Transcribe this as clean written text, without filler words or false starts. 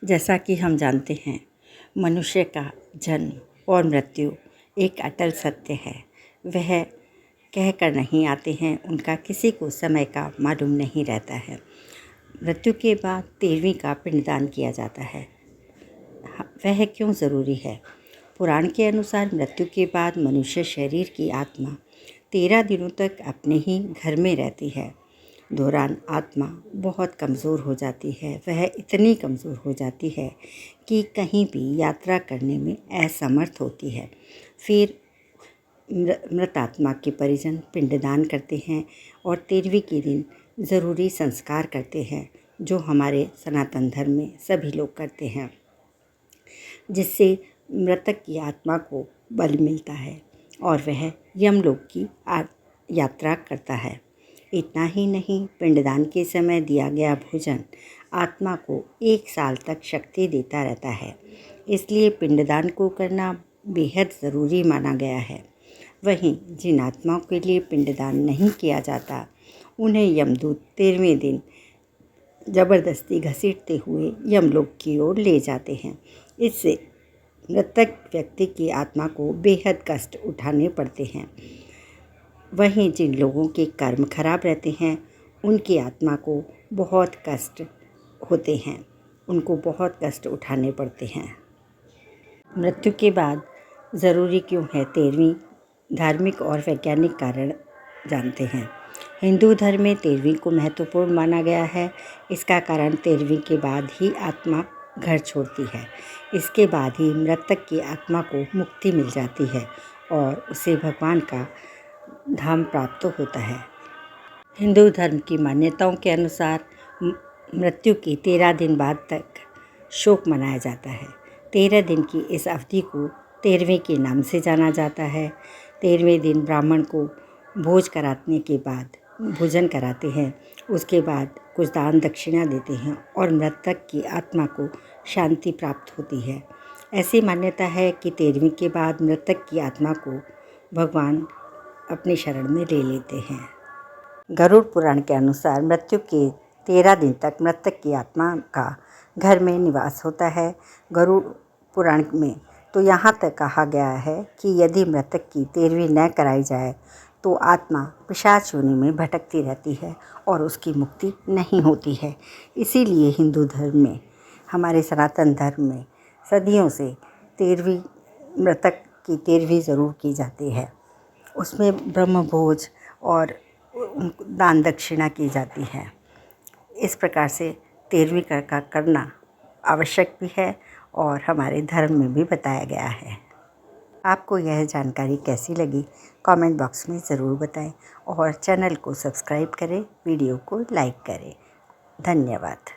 जैसा कि हम जानते हैं, मनुष्य का जन्म और मृत्यु एक अटल सत्य है। वह कह कर नहीं आते हैं, उनका किसी को समय का मालूम नहीं रहता है। मृत्यु के बाद 13वीं का पिंडदान किया जाता है। वह क्यों ज़रूरी है? पुराण के अनुसार मृत्यु के बाद मनुष्य शरीर की आत्मा 13 दिनों तक अपने ही घर में रहती है। दौरान आत्मा बहुत कमज़ोर हो जाती है। वह इतनी कमज़ोर हो जाती है कि कहीं भी यात्रा करने में असमर्थ होती है। फिर मृत आत्मा के परिजन पिंडदान करते हैं और 13वीं के दिन ज़रूरी संस्कार करते हैं, जो हमारे सनातन धर्म में सभी लोग करते हैं, जिससे मृतक की आत्मा को बल मिलता है और वह यमलोक की यात्रा करता है। इतना ही नहीं, पिंडदान के समय दिया गया भोजन आत्मा को 1 साल तक शक्ति देता रहता है। इसलिए पिंडदान को करना बेहद ज़रूरी माना गया है। वहीं जिन आत्माओं के लिए पिंडदान नहीं किया जाता, उन्हें यमदूत 13वें दिन ज़बरदस्ती घसीटते हुए यमलोक की ओर ले जाते हैं। इससे मृतक व्यक्ति की आत्मा को बेहद कष्ट उठाने पड़ते हैं। वहीं जिन लोगों के कर्म खराब रहते हैं, उनकी आत्मा को बहुत कष्ट होते हैं, उनको बहुत कष्ट उठाने पड़ते हैं। मृत्यु के बाद ज़रूरी क्यों है 13वीं? धार्मिक और वैज्ञानिक कारण जानते हैं। हिंदू धर्म में 13वीं को महत्वपूर्ण माना गया है। इसका कारण 13वीं के बाद ही आत्मा घर छोड़ती है। इसके बाद ही मृतक की आत्मा को मुक्ति मिल जाती है और उसे भगवान का धाम प्राप्त होता है। हिंदू धर्म की मान्यताओं के अनुसार मृत्यु के 13 दिन बाद तक शोक मनाया जाता है। 13 दिन की इस अवधि को 13वें के नाम से जाना जाता है। 13वें दिन ब्राह्मण को भोज कराने के बाद भोजन कराते हैं। उसके बाद कुछ दान दक्षिणा देते हैं और मृतक की आत्मा को शांति प्राप्त होती है। ऐसी मान्यता है कि 13वीं के बाद मृतक की आत्मा को भगवान अपनी शरण में ले लेते हैं। गरुड़ पुराण के अनुसार मृत्यु के 13 दिन तक मृतक की आत्मा का घर में निवास होता है। गरुड़ पुराण में तो यहाँ तक कहा गया है कि यदि मृतक की 13वीं न कराई जाए तो आत्मा पिशाच योनि में भटकती रहती है और उसकी मुक्ति नहीं होती है। इसीलिए हिंदू धर्म में, हमारे सनातन धर्म में सदियों से 13वीं मृतक की 13वीं ज़रूर की जाती है। उसमें ब्रह्मभोज और दान दक्षिणा की जाती है। इस प्रकार से 13वीं का करना आवश्यक भी है और हमारे धर्म में भी बताया गया है। आपको यह जानकारी कैसी लगी, कमेंट बॉक्स में ज़रूर बताएं और चैनल को सब्सक्राइब करें, वीडियो को लाइक करें। धन्यवाद।